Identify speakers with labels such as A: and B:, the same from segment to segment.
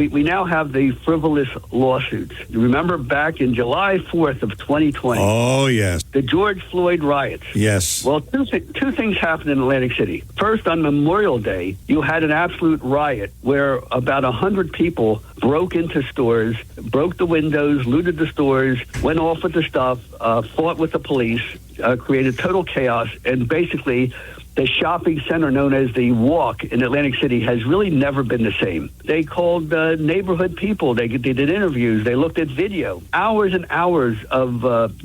A: We now have the frivolous lawsuits. You remember back in July 4th of 2020?
B: Oh, yes.
A: The George Floyd riots.
B: Yes.
A: Well, two things happened in Atlantic City. First, on Memorial Day, you had an absolute riot where about 100 people broke into stores, broke the windows, looted the stores, went off with the stuff, fought with the police, created total chaos, and basically the shopping center known as the Walk in Atlantic City has really never been the same. They called neighborhood people. They did interviews. They looked at video. Hours and hours of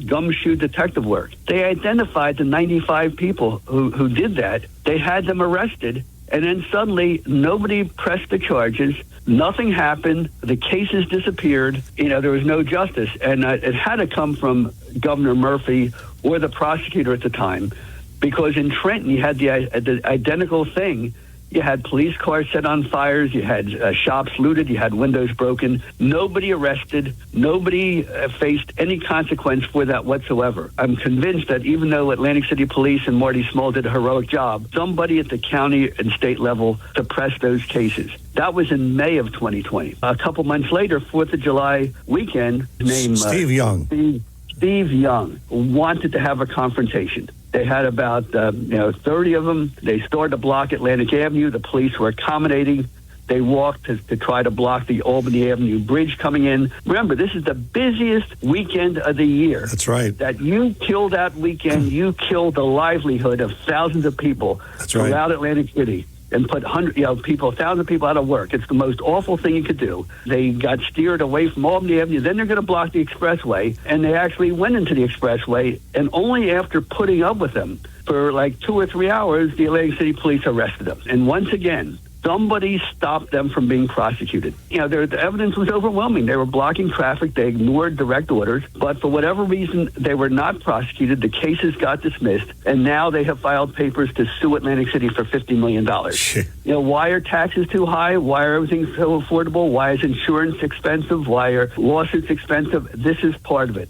A: gumshoe detective work. They identified the 95 people who did that. They had them arrested. And then suddenly, nobody pressed the charges. Nothing happened. The cases disappeared. There was no justice. And it had to come from Governor Murphy or the prosecutor at the time. Because in Trenton, you had the identical thing. You had police cars set on fires. You had shops looted. You had windows broken. Nobody arrested. Nobody faced any consequence for that whatsoever. I'm convinced that even though Atlantic City Police and Marty Small did a heroic job, somebody at the county and state level suppressed those cases. That was in May of 2020. A couple months later, 4th of July weekend, named
B: Steve Young.
A: Steve Young wanted to have a confrontation. They had about 30 of them. They started to block Atlantic Avenue. The police were accommodating. They walked to try to block the Albany Avenue Bridge coming in. Remember, this is the busiest weekend of the year.
B: That's right.
A: That you kill that weekend, you kill the livelihood of thousands of people throughout Atlantic City. And put thousands of people out of work. It's the most awful thing you could do. They got steered away from Albany Avenue. Then they're going to block the expressway. And they actually went into the expressway. And only after putting up with them for like 2 or 3 hours, the Atlantic City Police arrested them. And once again, somebody stopped them from being prosecuted. The evidence was overwhelming. They were blocking traffic. They ignored direct orders. But for whatever reason, they were not prosecuted. The cases got dismissed. And now they have filed papers to sue Atlantic City for $50 million. Why are taxes too high? Why are everything so affordable? Why is insurance expensive? Why are lawsuits expensive? This is part of it.